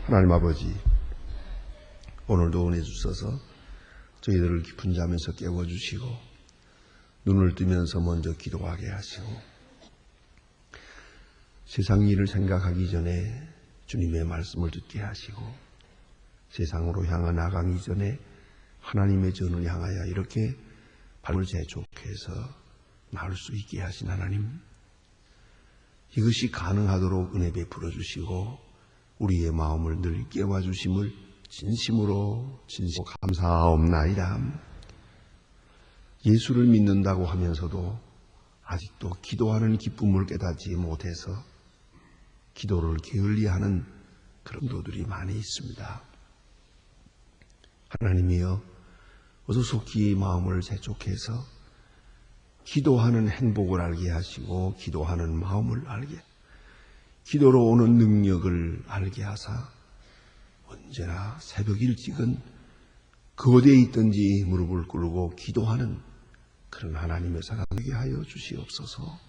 하나님 아버지, 오늘도 은혜 주셔서 저희들을 깊은 잠에서 깨워주시고 눈을 뜨면서 먼저 기도하게 하시고 세상 일을 생각하기 전에 주님의 말씀을 듣게 하시고 세상으로 향해 나가기 전에 하나님의 전을 향하여 이렇게 발을 재촉해서 나올 수 있게 하신 하나님, 이것이 가능하도록 은혜 베풀어 주시고 우리의 마음을 늘 깨워주심을 진심으로 감사하옵나이다. 예수를 믿는다고 하면서도 아직도 기도하는 기쁨을 깨닫지 못해서 기도를 게을리하는 그런 도들이 많이 있습니다. 하나님이여, 어서 속히 마음을 재촉해서 기도하는 행복을 알게 하시고 기도하는 마음을 알게, 기도로 오는 능력을 알게 하사 언제나 새벽 일찍은 그 어디에 있든지 무릎을 꿇고 기도하는 그런 하나님의 사람 되게 하여 주시옵소서.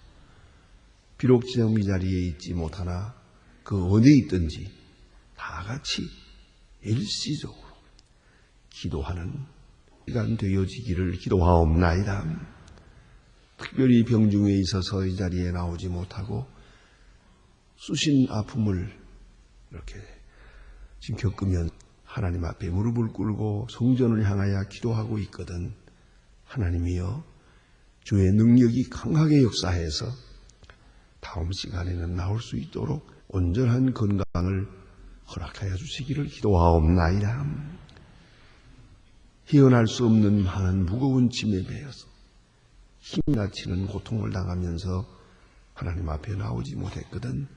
비록 지금 이 자리에 있지 못하나 그 어디에 있든지 다 같이 일시적으로 기도하는 시간 되어지기를 기도하옵나이다. 특별히 병중에 있어서 이 자리에 나오지 못하고 수신 아픔을 이렇게 지금 겪으면 하나님 앞에 무릎을 꿇고 성전을 향하여 기도하고 있거든. 하나님이여, 주의 능력이 강하게 역사해서 다음 시간에는 나올 수 있도록 온전한 건강을 허락하여 주시기를 기도하옵나이다. 헤어날 수 없는 많은 무거운 짐에 매여서 힘나치는 고통을 당하면서 하나님 앞에 나오지 못했거든.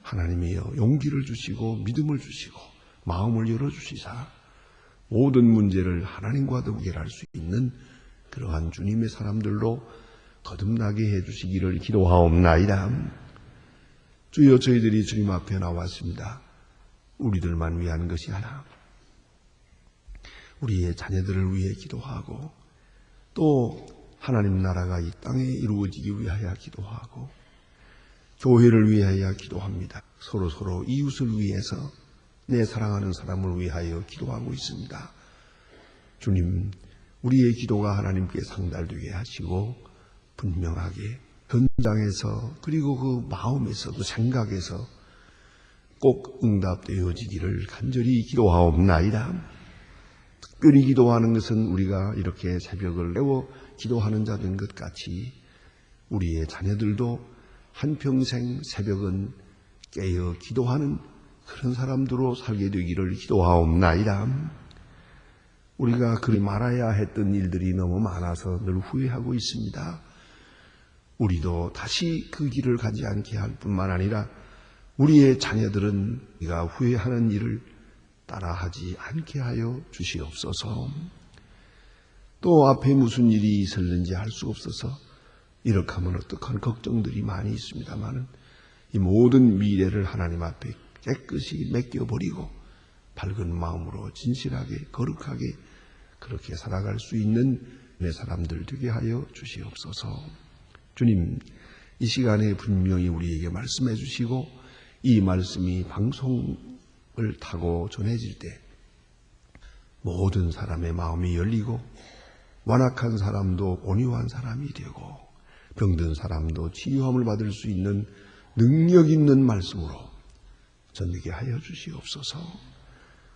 하나님이여, 용기를 주시고 믿음을 주시고 마음을 열어주시사 모든 문제를 하나님과도 해결할 수 있는 그러한 주님의 사람들로 거듭나게 해주시기를 기도하옵나이다. 주여, 저희들이 주님 앞에 나왔습니다. 우리들만 위한 것이 아니라 우리의 자녀들을 위해 기도하고 또 하나님 나라가 이 땅에 이루어지기 위하여 기도하고 교회를 위하여 기도합니다. 서로 이웃을 위해서 내 사랑하는 사람을 위하여 기도하고 있습니다. 주님, 우리의 기도가 하나님께 상달되게 하시고 분명하게 현장에서 그리고 그 마음에서 그 생각에서 꼭 응답되어지기를 간절히 기도하옵나이다. 특별히 기도하는 것은 우리가 이렇게 새벽을 깨워 기도하는 자 된 것 같이 우리의 자녀들도 한평생 새벽은 깨어 기도하는 그런 사람들로 살게 되기를 기도하옵나이다. 우리가 그리 말아야 했던 일들이 너무 많아서 늘 후회하고 있습니다. 우리도 다시 그 길을 가지 않게 할 뿐만 아니라 우리의 자녀들은 우리가 후회하는 일을 따라하지 않게 하여 주시옵소서. 또 앞에 무슨 일이 있었는지 알 수 없어서 이렇게 하면 어떡한 걱정들이 많이 있습니다만 이 모든 미래를 하나님 앞에 깨끗이 맡겨버리고 밝은 마음으로 진실하게 거룩하게 그렇게 살아갈 수 있는 내 사람들 되게 하여 주시옵소서. 주님, 이 시간에 분명히 우리에게 말씀해 주시고 이 말씀이 방송을 타고 전해질 때 모든 사람의 마음이 열리고 완악한 사람도 온유한 사람이 되고 병든 사람도 치유함을 받을 수 있는 능력 있는 말씀으로 전하게 하여 주시옵소서.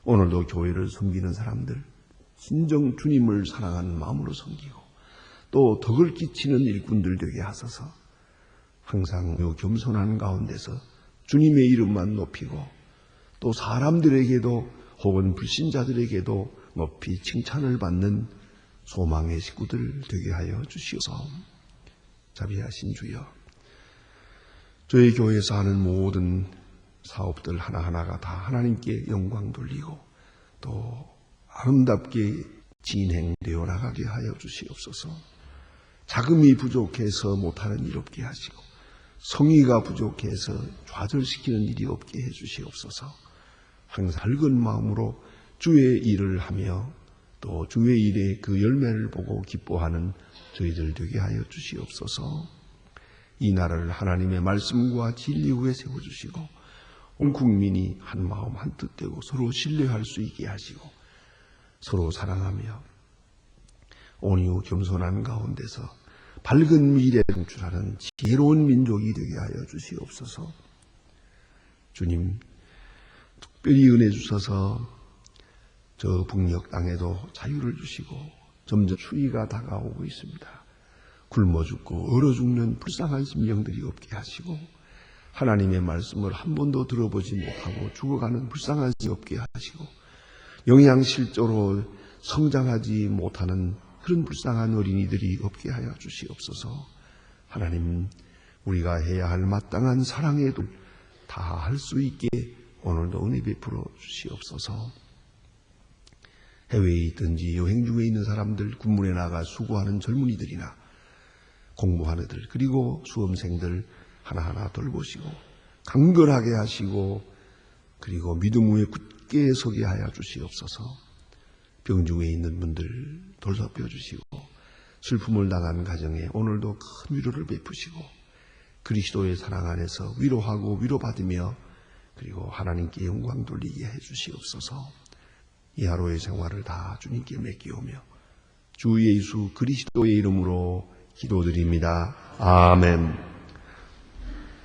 오늘도 교회를 섬기는 사람들 진정 주님을 사랑하는 마음으로 섬기고 또 덕을 끼치는 일꾼들 되게 하소서. 항상 겸손한 가운데서 주님의 이름만 높이고 또 사람들에게도 혹은 불신자들에게도 높이 칭찬을 받는 소망의 식구들 되게 하여 주시옵소서. 자비하신 주여, 저희 교회에서 하는 모든 사업들 하나하나가 다 하나님께 영광 돌리고 또 아름답게 진행되어 나가게 하여 주시옵소서. 자금이 부족해서 못하는 일 없게 하시고 성의가 부족해서 좌절시키는 일이 없게 해 주시옵소서. 항상 밝은 마음으로 주의 일을 하며 또 주의 일의 그 열매를 보고 기뻐하는 저희들 되게 하여 주시옵소서. 이 나라를 하나님의 말씀과 진리 위에 세워주시고 온 국민이 한 마음 한 뜻 되고 서로 신뢰할 수 있게 하시고 서로 사랑하며 온유 겸손한 가운데서 밝은 미래를 연출하는 지혜로운 민족이 되게 하여 주시옵소서. 주님, 특별히 은혜 주셔서 저 북녘 땅에도 자유를 주시고 점점 추위가 다가오고 있습니다. 굶어 죽고 얼어 죽는 불쌍한 심령들이 없게 하시고 하나님의 말씀을 한 번도 들어보지 못하고 죽어가는 불쌍한 심령이 없게 하시고 영양실조로 성장하지 못하는 그런 불쌍한 어린이들이 없게 하여 주시옵소서. 하나님, 우리가 해야 할 마땅한 사랑의 도 다 할 수 있게 오늘도 은혜 베풀어 주시옵소서. 해외에 있든지 여행 중에 있는 사람들, 군문에 나가 수고하는 젊은이들이나 공부하는 애들, 그리고 수험생들 하나하나 돌보시고 강건하게 하시고 그리고 믿음 위에 굳게 서게 하여 주시옵소서. 병중에 있는 분들 돌보여 주시고 슬픔을 당한 가정에 오늘도 큰 위로를 베푸시고 그리스도의 사랑 안에서 위로하고 위로받으며 그리고 하나님께 영광 돌리게 해 주시옵소서. 이 하루의 생활을 다 주님께 맡기오며 주 예수 그리스도의 이름으로 기도드립니다. 아멘.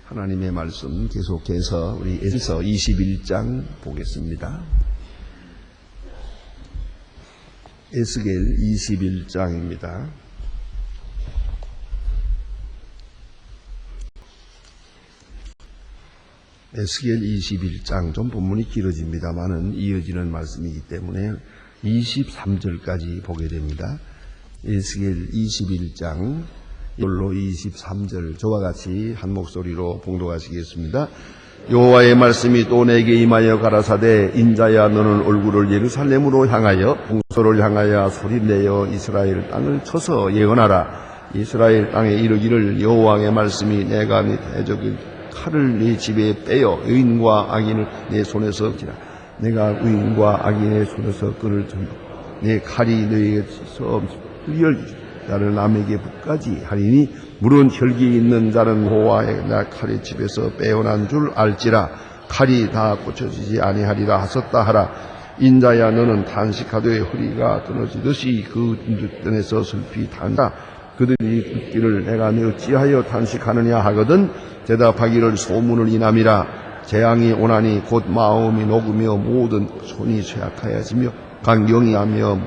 하나님의 말씀 계속해서 우리 에스겔 21장 보겠습니다. 에스겔 21장입니다. 에스겔 21장, 좀 본문이 길어집니다만은 이어지는 말씀이기 때문에 23절까지 보게 됩니다. 에스겔 21장 1로 23절 저와 같이 한 목소리로 봉독하시겠습니다. 여호와의 말씀이 또 내게 임하여 가라사대 인자야 너는 얼굴을 예루살렘으로 향하여 동서를 향하여 소리내어 이스라엘 땅을 쳐서 예언하라. 이스라엘 땅에 이르기를 여호와의 말씀이 내가 네 대적을 칼을 네 집에 빼어 의인과 악인을 내 손에서 지라. 내가 의인과 악인의 손에서 끈을 든다. 내 칼이 너에게서 흘려주지. 나를 남에게 붙까지 하리니 물은 혈기 있는 자는 여호와의 나 칼의 집에서 빼어난 줄 알지라. 칼이 다 꽂혀지지 아니하리라 하셨다 하라. 인자야 너는 탄식하되 허리가 끊어지듯이 그 뜬에서 슬피 탄다. 그들이 듣기를 내가 너 어찌하여 탄식하느냐 하거든 대답하기를 소문을 인함이라. 재앙이 오나니 곧 마음이 녹으며 모든 손이 쇠약하여지며 강경이 하며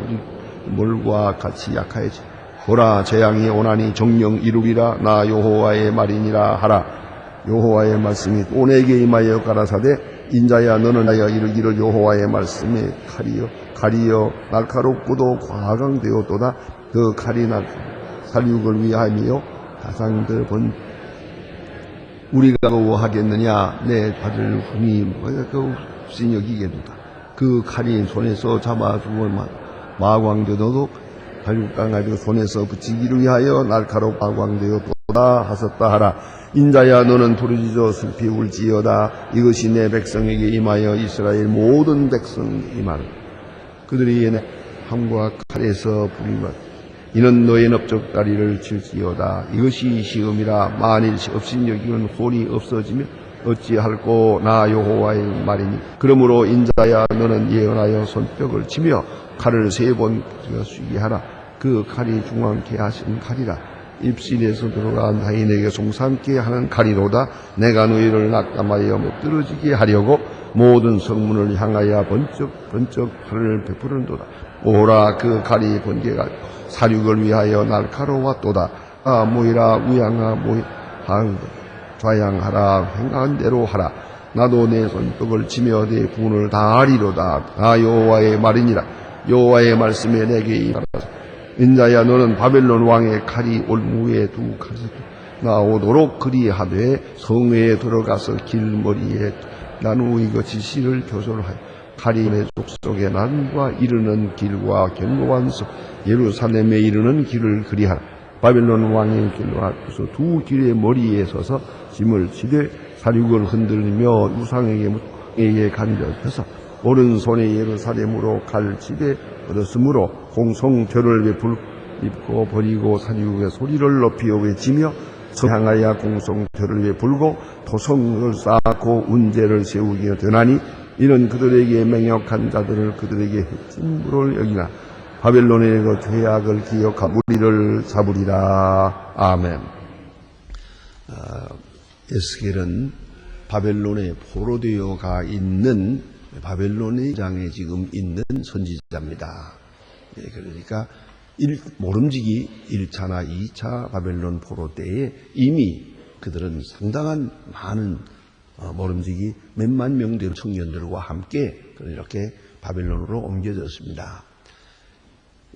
물과 같이 약하여지. 보라 재앙이 오나니 정령 이루리라. 나 여호와의 말이니라 하라. 여호와의 말씀이 또 내게 임하여 가라사대 인자야 너는 하여 이르기를 여호와의 말씀에 칼이여 날카롭고도 과강되었도다. 그 칼이 살육을 위하여 가상들 본 우리가 거워하겠느냐. 내 받을 hum이 없으니 여기겠노다. 그 칼이 손에서 잡아 죽은 마광되어도 발육당하여 손에서 붙이기를 위하여 날카롭고 마광되었도다 하셨다 하라. 인자야 너는 부르짖어 슬피 울지어다. 이것이 내 백성에게 임하여 이스라엘 모든 백성에게 임하라. 그들이 함과 칼에서 부림받 이는 너의 넓적다리를 칠지어다. 이것이 시험이라. 만일 없인 여기는 혼이 없어지면 어찌할꼬. 나 여호와의 말이니. 그러므로 인자야 너는 예언하여 손뼉을 치며 칼을 3번 쉬게 하라. 그 칼이 중앙케 하신 칼이라. 입실에서 들어간 다인에게 송삼케 하는 칼이로다. 내가 너희를 낙담하여 못 떨어지게 하려고 모든 성문을 향하여 번쩍 칼을 베푸는도다. 오라 그 칼이 번개가 사륙을 위하여 날카로웠도다. 모이라 우양아 모이라 좌양하라. 행한 대로 하라. 나도 내 손뼉을 치며 내 분을 다하리로다. 나 여호와의 말이니라. 여호와의 말씀에 내게 임하라. 인자야 너는 바벨론 왕의 칼이 올무에 두 칼을 나오도록 그리하되 성회에 들어가서 길머리에 나누의 그 지시를 교솔하여 칼이 내 족속의 난과 이르는 길과 견고한 성 예루살렘에 이르는 길을 그리하라. 바벨론 왕의 길로 앞에서 두 길의 머리에 서서 짐을 지되 사륙을 흔들며 우상에게 간접해서 오른손에 예루살렘으로 갈 집에 얻었으므로 공성죄를 베풀 입고 버리고 사륙의 소리를 높이어 외치며 향하여 공성토를 위해 불고 토성을 쌓고 운제를 세우기에 되나니 이는 그들에게 맹약한 자들을 그들에게 해침으로 여기나 바벨론의 그 죄악을 기억하고 우리를 잡으리라. 아멘. 에스겔은 바벨론에 포로되어 가 있는 바벨론의 장에 지금 있는 선지자입니다. 그러니까 모름지기 1차나 2차 바벨론 포로 때에 이미 그들은 상당한 많은 모름지기 몇만 명의 청년들과 함께 이렇게 바벨론으로 옮겨졌습니다.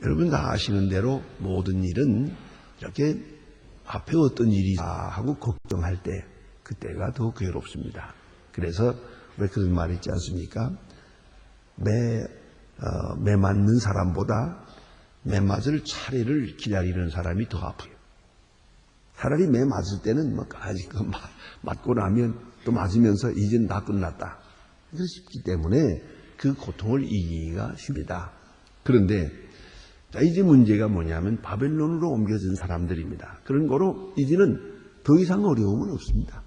여러분 다 아시는 대로 모든 일은 이렇게 앞에 어떤 일이 하고 걱정할 때 그때가 더 괴롭습니다. 그래서 왜 그런 말이 있지 않습니까? 매 맞는 사람보다 매 맞을 차례를 기다리는 사람이 더 아파요. 차라리 매 맞을 때는 아직 맞고 나면 또 맞으면서 이젠 다 끝났다. 그렇기 때문에 그 고통을 이기기가 쉽니다. 그런데 이제 문제가 뭐냐면 바벨론으로 옮겨진 사람들입니다. 그런 거로 이제는 더 이상 어려움은 없습니다.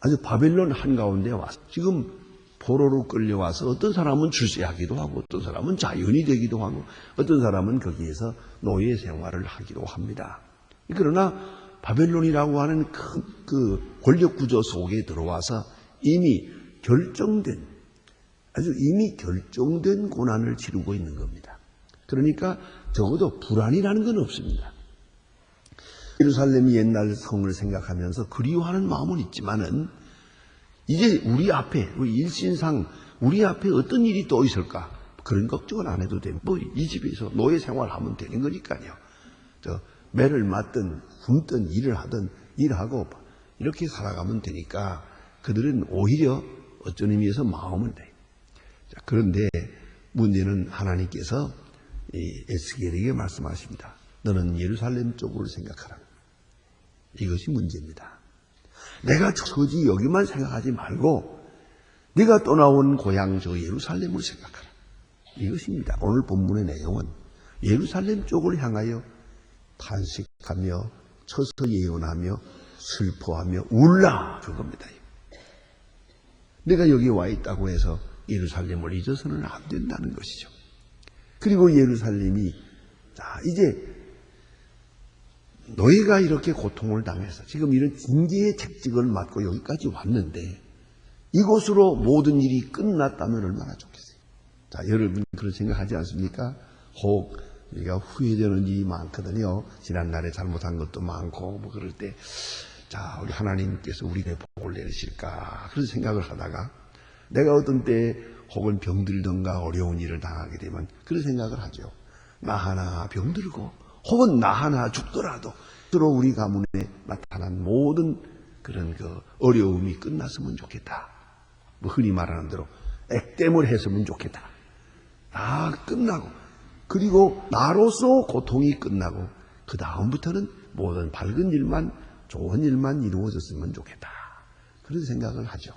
아주 바벨론 한가운데 와서 지금 포로로 끌려와서 어떤 사람은 출세하기도 하고 어떤 사람은 자연이 되기도 하고 어떤 사람은 거기에서 노예 생활을 하기도 합니다. 그러나 바벨론이라고 하는 그 권력 구조 속에 들어와서 이미 결정된 고난을 치르고 있는 겁니다. 그러니까 적어도 불안이라는 건 없습니다. 예루살렘이 옛날 성을 생각하면서 그리워하는 마음은 있지만은 이제 우리 앞에 일신상 우리 앞에 어떤 일이 또 있을까 그런 걱정은 안 해도 돼요. 이 집에서 노예 생활하면 되는 거니까요. 매를 맞든 굶든 일을 하든 일하고 이렇게 살아가면 되니까 그들은 오히려 어쩐 의미에서 마음은 돼요. 그런데 문제는 하나님께서 에스겔에게 말씀하십니다. 너는 예루살렘 쪽으로 생각하라. 이것이 문제입니다. 내가 저지 여기만 생각하지 말고 네가 떠나온 고향 저 예루살렘을 생각하라. 이것입니다. 오늘 본문의 내용은 예루살렘 쪽을 향하여 탄식하며 쳐서 예언하며 슬퍼하며 울라 그겁니다. 내가 여기 와 있다고 해서 예루살렘을 잊어서는 안 된다는 것이죠. 그리고 예루살렘이 이제 너희가 이렇게 고통을 당해서 지금 이런 징계의 책직을 맞고 여기까지 왔는데 이곳으로 모든 일이 끝났다면 얼마나 좋겠어요. 여러분 그런 생각하지 않습니까? 혹 우리가 후회되는 일이 많거든요. 지난날에 잘못한 것도 많고 그럴 때 우리 하나님께서 우리에게 복을 내리실까 그런 생각을 하다가 내가 어떤 때 혹은 병들던가 어려운 일을 당하게 되면 그런 생각을 하죠. 나 하나 병들고 혹은 나 하나 죽더라도 서로 우리 가문에 나타난 모든 그런 어려움이 끝났으면 좋겠다. 흔히 말하는 대로 액땜을 했으면 좋겠다. 다 끝나고 그리고 나로서 고통이 끝나고 그 다음부터는 모든 밝은 일만 좋은 일만 이루어졌으면 좋겠다. 그런 생각을 하죠.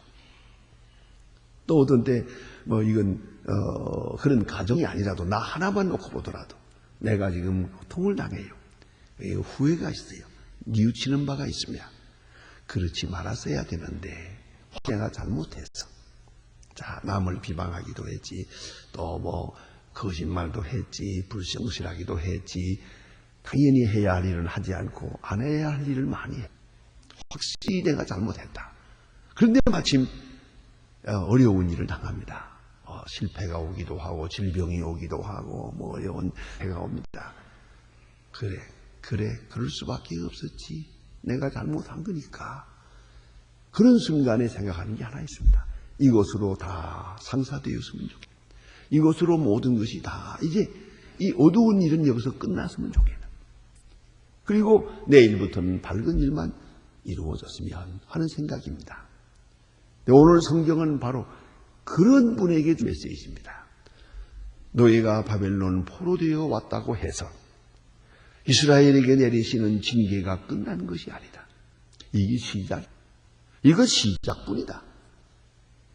또 어떤 때 이건 그런 가정이 아니라도 나 하나만 놓고 보더라도 내가 지금 고통을 당해요. 후회가 있어요. 뉘우치는 바가 있으면 그렇지 말았어야 되는데 내가 잘못했어. 남을 비방하기도 했지. 또 거짓말도 했지. 불성실하기도 했지. 당연히 해야 할 일은 하지 않고 안 해야 할 일을 많이 해. 확실히 내가 잘못했다. 그런데 마침 어려운 일을 당합니다. 실패가 오기도 하고 질병이 오기도 하고 어려운 해가 옵니다. 그럴 수밖에 없었지. 내가 잘못한 거니까. 그런 순간에 생각하는 게 하나 있습니다. 이것으로 다 상사되었으면 좋겠다. 이것으로 모든 것이 다 이제 이 어두운 일은 여기서 끝났으면 좋겠다. 그리고 내일부터는 밝은 일만 이루어졌으면 하는 생각입니다. 오늘 성경은 바로 그런 분에게 메시지입니다. 너희가 바벨론 포로되어 왔다고 해서 이스라엘에게 내리시는 징계가 끝난 것이 아니다. 이거 시작뿐이다.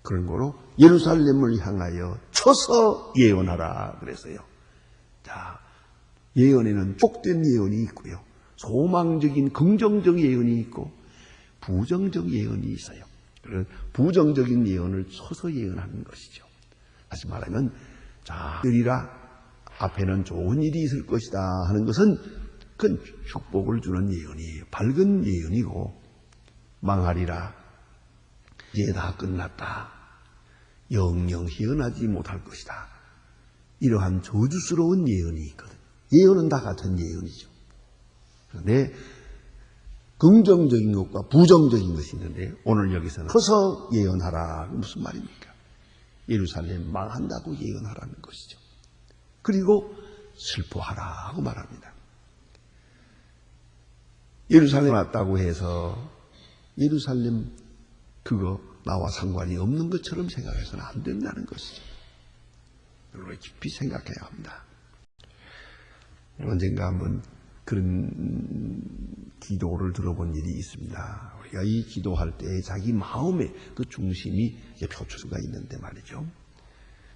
그런 거로 예루살렘을 향하여 쳐서 예언하라 그랬어요. 예언에는 축복된 예언이 있고요. 소망적인 긍정적 예언이 있고 부정적 예언이 있어요. 그런 부정적인 예언을 쳐서 예언하는 것이죠. 다시 말하면 자, 되리라, 앞에는 좋은 일이 있을 것이다 하는 것은 그건 축복을 주는 예언이에요. 밝은 예언이고, 망하리라, 이제 다 끝났다, 영영 희어나지 못할 것이다, 이러한 저주스러운 예언이 있거든요. 예언은 다 같은 예언이죠. 그런데 긍정적인 것과 부정적인 것이 있는데 오늘 여기서는 커서 예언하라, 무슨 말입니까? 예루살렘 망한다고 예언하라는 것이죠. 그리고 슬퍼하라 하고 말합니다. 예루살렘 왔다고 해서 예루살렘 그거 나와 상관이 없는 것처럼 생각해서는 안 된다는 것이죠. 그걸 깊이 생각해야 합니다. 언젠가 한번 그런 기도를 들어본 일이 있습니다. 우리가 이 기도할 때 자기 마음의 그 중심이 표출 수가 있는데 말이죠.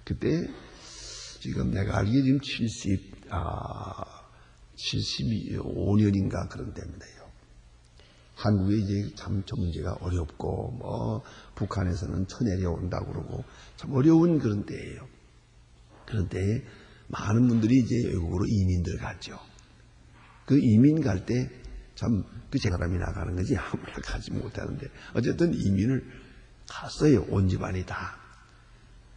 그때 지금 내가 알기에 지금 75년인가 그런 때입니다요. 한국에 이제 참 정제가 어렵고 뭐 북한에서는 쳐내려온다고 그러고 참 어려운 그런 때예요. 그런 때에 많은 분들이 이제 외국으로 이민들 갔죠. 그 이민 갈 때 참 그 제 사람이 나가는 거지 아무나 가지 못하는데 어쨌든 이민을 갔어요. 온 집안이 다.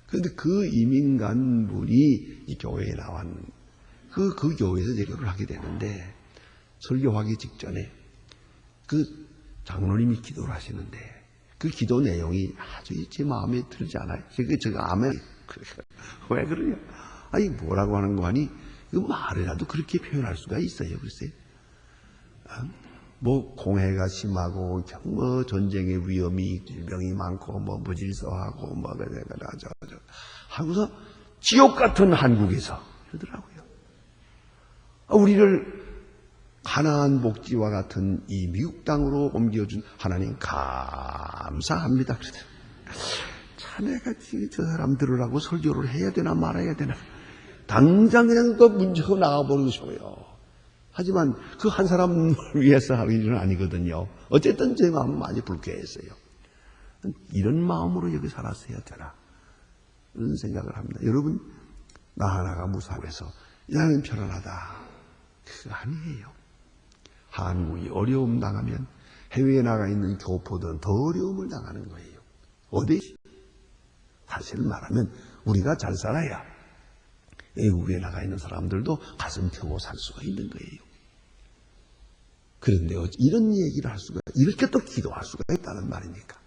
그런데 그 이민 간 분이 이 교회에 나왔는 그 교회에서 제교를 하게 되는데 설교하기 직전에 그 장로님이 기도를 하시는데 그 기도 내용이 아주 제 마음에 들지 않아요. 제가 아멘. 왜 그러냐? 아니 뭐라고 하는 거 아니? 그 말이라도 그렇게 표현할 수가 있어요. 글쎄. 뭐 공해가 심하고 뭐 전쟁의 위험이 질병이 많고 뭐 무질서하고 뭐 하고서 지옥 같은 한국에서 그러더라고요. 우리를 가나안 복지와 같은 이 미국 땅으로 옮겨준 하나님 감사합니다. 그러더라고요. 자네가 저 사람 들으라고 설교를 해야 되나 말아야 되나 당장 그냥 또 문제가 나가버리고 싶어요. 하지만 그 한 사람을 위해서 하는 일은 아니거든요. 어쨌든 제 마음은 많이 불쾌했어요. 이런 마음으로 여기 살았어야 되나 이런 생각을 합니다. 여러분 나 하나가 무사해서 나는 편안하다. 그거 아니에요. 한국이 어려움 당하면 해외에 나가 있는 교포들은 더 어려움을 당하는 거예요. 어디? 사실 말하면 우리가 잘 살아야 외국에 나가 있는 사람들도 가슴 펴고 살 수가 있는 거예요. 그런데 이런 얘기를 할 수가, 이렇게 또 기도할 수가 있다는 말입니까?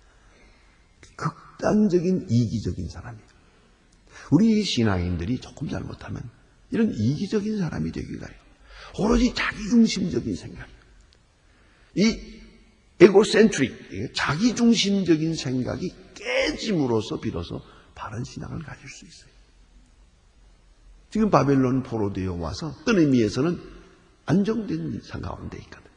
극단적인 이기적인 사람이에요. 우리 신앙인들이 조금 잘못하면 이런 이기적인 사람이 되기가 해요. 오로지 자기중심적인 생각. 이 에고센트릭, 자기중심적인 생각이 깨짐으로써 비로소 바른 신앙을 가질 수 있어요. 지금 바벨론 포로되어 와서 어떤 의미에서는 안정된 상 가운데 있거든요.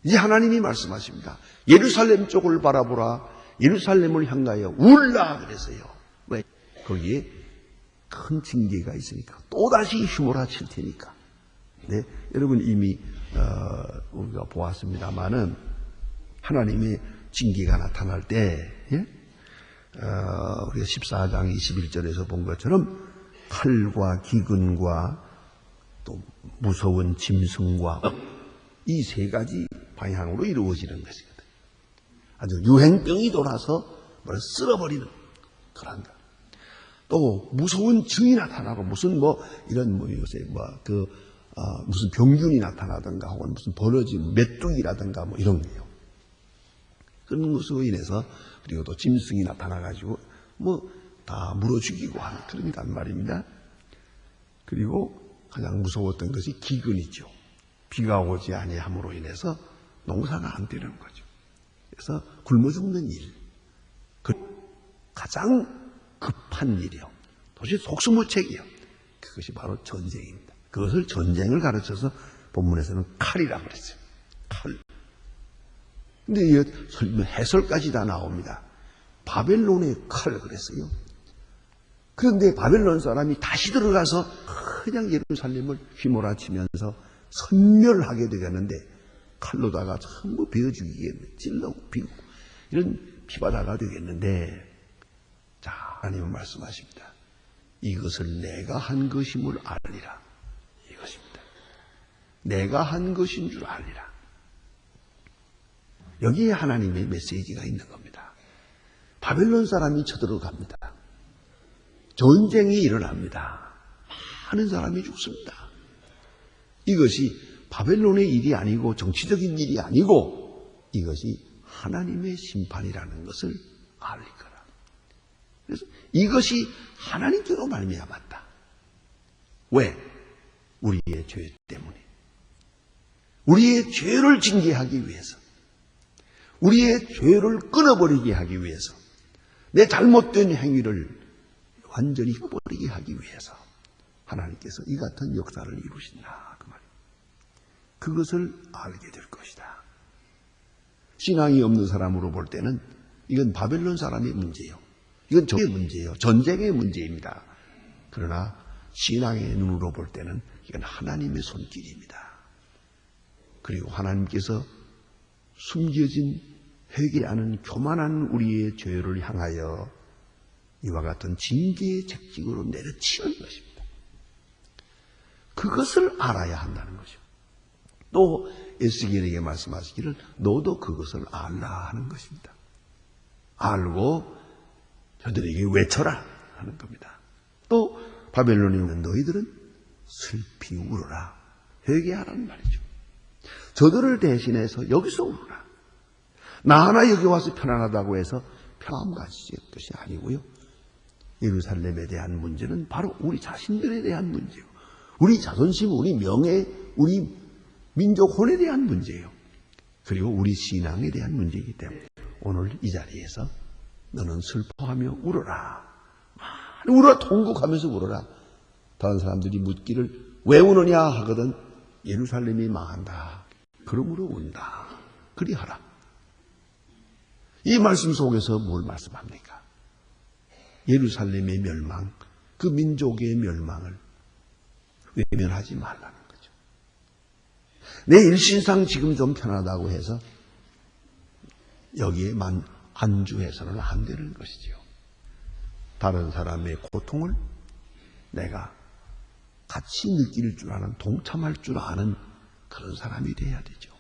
이제 하나님이 말씀하십니다. 예루살렘 쪽을 바라보라. 예루살렘을 향하여 울라 그랬어요. 왜? 거기에 큰 징계가 있으니까. 또다시 휘몰아칠 테니까. 네, 여러분 이미 우리가 보았습니다마는 하나님의 징계가 나타날 때 우리가 14장 21절에서 본 것처럼 칼과 기근과 또 무서운 짐승과 이 세 가지 방향으로 이루어지는 것이거든요. 아주 유행병이 돌아서 뭘 쓸어버리는 그런 것. 또 무서운 증이 나타나고 무슨 뭐 이런 뭐 요새 무슨 병균이 나타나든가 혹은 무슨 버러지 메뚜기라든가 뭐 이런 거예요. 그런 것으로 인해서 그리고 또 짐승이 나타나가지고 뭐 다 물어 죽이고 하는 그런 말입니다. 그리고 가장 무서웠던 것이 기근이죠. 비가 오지 아니함으로 인해서 농사가 안 되는 거죠. 그래서 굶어 죽는 일, 그 가장 급한 일이요. 도대체 속수무책이요. 그것이 바로 전쟁입니다. 그것을 전쟁을 가르쳐서 본문에서는 칼이라고 그랬어요. 칼. 근데 이 해설까지 다 나옵니다. 바벨론의 칼 그랬어요. 그런데 바벨론 사람이 다시 들어가서 그냥 예루살렘을 휘몰아치면서 선멸하게 되었는데 칼로다가 전부 베어 죽이겠네. 찔러고 비고 이런 피바다가 되겠는데, 자, 하나님은 말씀하십니다. 이것을 내가 한 것임을 알리라. 이것입니다. 내가 한 것인 줄 알리라. 여기에 하나님의 메시지가 있는 겁니다. 바벨론 사람이 쳐들어갑니다. 전쟁이 일어납니다. 많은 사람이 죽습니다. 이것이 바벨론의 일이 아니고 정치적인 일이 아니고 이것이 하나님의 심판이라는 것을 알릴 거라. 그래서 이것이 하나님께로 말미암았다. 왜? 우리의 죄 때문에. 우리의 죄를 징계하기 위해서. 우리의 죄를 끊어버리게 하기 위해서. 내 잘못된 행위를 완전히 버리게 하기 위해서 하나님께서 이 같은 역사를 이루신다. 그 말이에요. 그것을 알게 될 것이다. 신앙이 없는 사람으로 볼 때는 이건 바벨론 사람의 문제예요. 이건 적의 문제예요. 전쟁의 문제입니다. 그러나 신앙의 눈으로 볼 때는 이건 하나님의 손길입니다. 그리고 하나님께서 숨겨진 회개하는 교만한 우리의 죄를 향하여 이와 같은 징계의 책찍으로 내려치는 것입니다. 그것을 알아야 한다는 것이죠. 또 에스겔에게 말씀하시기를 너도 그것을 알라 하는 것입니다. 알고 저들에게 외쳐라 하는 겁니다. 또 바벨론에 있는 너희들은 슬피 울어라. 회개하라는 말이죠. 저들을 대신해서 여기서 울어라. 나 하나 여기 와서 편안하다고 해서 평안 가지실 것이 아니고요. 예루살렘에 대한 문제는 바로 우리 자신들에 대한 문제요. 우리 자존심, 우리 명예, 우리 민족 혼에 대한 문제예요. 그리고 우리 신앙에 대한 문제이기 때문에 오늘 이 자리에서 너는 슬퍼하며 울어라. 많이 울어 통곡하면서 울어라. 다른 사람들이 묻기를 왜 우느냐 하거든 예루살렘이 망한다. 그러므로 운다. 그리하라. 이 말씀 속에서 뭘 말씀합니까? 예루살렘의 멸망, 그 민족의 멸망을 외면하지 말라는 거죠. 내 일신상 지금 좀 편하다고 해서 여기에만 안주해서는 안 되는 것이죠. 다른 사람의 고통을 내가 같이 느낄 줄 아는, 동참할 줄 아는 그런 사람이 돼야 되죠.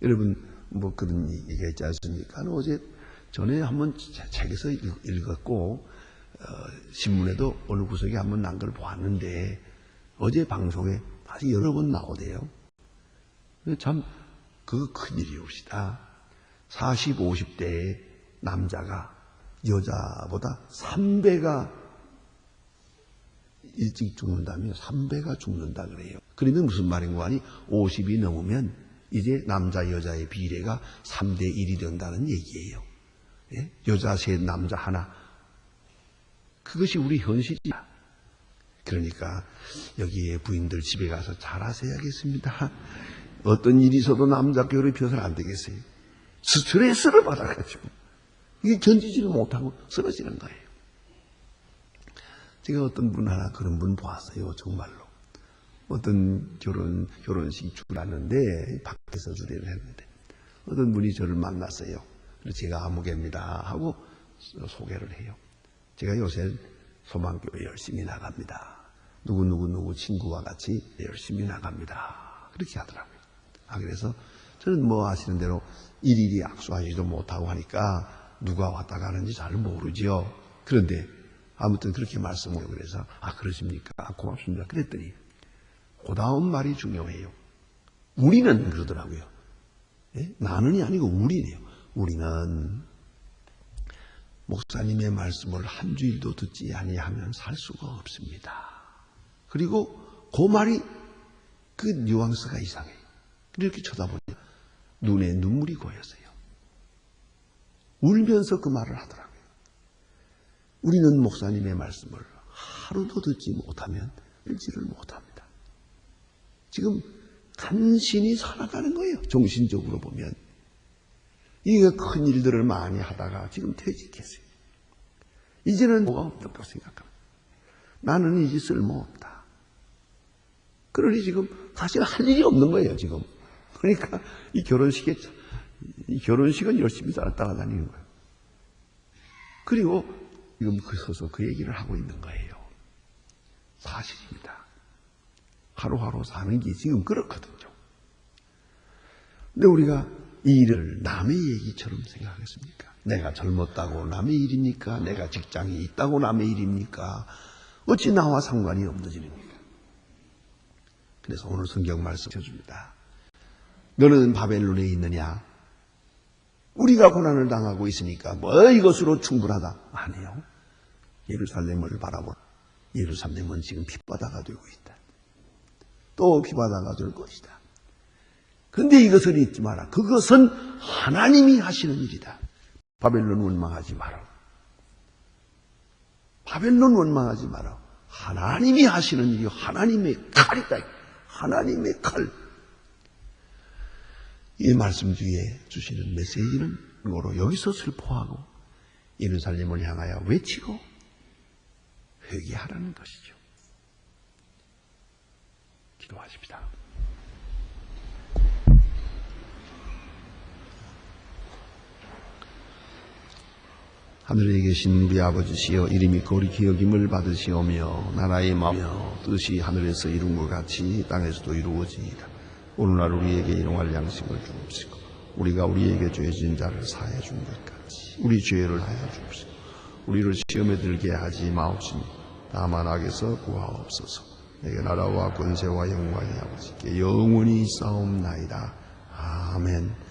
여러분, 뭐 그런 얘기가 있지 않습니까? 어제 전에 한번 책에서 읽었고, 신문에도 어느 구석에 한번 난 걸 보았는데, 어제 방송에 다시 여러 번 나오대요. 참, 그거 큰일이옵시다. 40, 50대의 남자가 여자보다 3배가 일찍 죽는다며 3배가 죽는다 그래요. 그러면 무슨 말인고 하니 50이 넘으면 이제 남자 여자의 비례가 3대 1이 된다는 얘기예요. 예? 여자 셋 남자 하나. 그것이 우리 현실이야. 그러니까 여기에 부인들 집에 가서 잘하셔야겠습니다. 어떤 일이 있어도 남자 괴롭혀서는 안 되겠어요. 스트레스를 받아가지고 이게 견디지를 못하고 쓰러지는 거예요. 제가 어떤 분 하나 그런 분 보았어요. 정말로. 어떤 결혼식 줄았는데 밖에서 주례를 했는데 어떤 분이 저를 만났어요. 그래서 제가 아무개입니다 하고 소개를 해요. 제가 요새 소망교회 열심히 나갑니다. 누구 친구와 같이 열심히 나갑니다. 그렇게 하더라고요. 그래서 저는 뭐 아시는 대로 일일이 악수하지도 못하고 하니까 누가 왔다 가는지 잘 모르죠. 그런데 아무튼 그렇게 말씀해요. 그래서 그러십니까? 고맙습니다. 그랬더니 그 다음 말이 중요해요. 우리는 그러더라고요. 예? 나는이 아니고 우리네요. 우리는 목사님의 말씀을 한 주일도 듣지 아니하면 살 수가 없습니다. 그리고 그 말이 그 뉘앙스가 이상해요. 이렇게 쳐다보니 눈에 눈물이 고였어요. 울면서 그 말을 하더라고요. 우리는 목사님의 말씀을 하루도 듣지 못하면 일지를 못합니다. 지금 간신히 살아가는 거예요. 정신적으로 보면. 이게 큰 일들을 많이 하다가 지금 퇴직했어요. 이제는 뭐가 없다고 생각합니다. 나는 이제 쓸모없다. 그러니 지금 사실 할 일이 없는 거예요. 지금 그러니까 이 결혼식은 열심히 따라다니는 거예요. 그리고 지금 서서 그 얘기를 하고 있는 거예요. 사실입니다. 하루하루 사는 게 지금 그렇거든요. 근데 우리가 이 일을 남의 얘기처럼 생각하겠습니까? 내가 젊었다고 남의 일입니까? 내가 직장이 있다고 남의 일입니까? 어찌 나와 상관이 없는 일입니까? 그래서 오늘 성경 말씀 해줍니다. 너는 바벨론에 있느냐? 우리가 고난을 당하고 있으니까 뭐 이것으로 충분하다. 아니요. 예루살렘을 바라보라. 예루살렘은 지금 핍바다가 되고 있다. 또 핍바다가 될 것이다. 그런데 이것을 잊지 마라. 그것은 하나님이 하시는 일이다. 바벨론 원망하지 마라. 바벨론 원망하지 마라. 하나님이 하시는 일이 하나님의 칼이다. 하나님의 칼. 이 말씀 뒤에 주시는 메시지는 고로 여기서 슬퍼하고 예루살렘을 향하여 외치고 회개하라는 것이죠. 기도하십시다. 하늘에 계신 우리 아버지시여, 이름이 거룩히 여김을 받으시오며 나라의 마음이여 뜻이 하늘에서 이룬 것 같이 땅에서도 이루어지이다. 오늘날 우리에게 일용할 양식을 주옵시고 우리가 우리에게 죄 지은 자를 사하여 준 것 같이 우리 죄를 하여 주옵시고 우리를 시험에 들게 하지 마옵시니 다만 악에서 구하옵소서. 내게 나라와 권세와 영광이 아버지께 영원히 있사옵나이다. 아멘.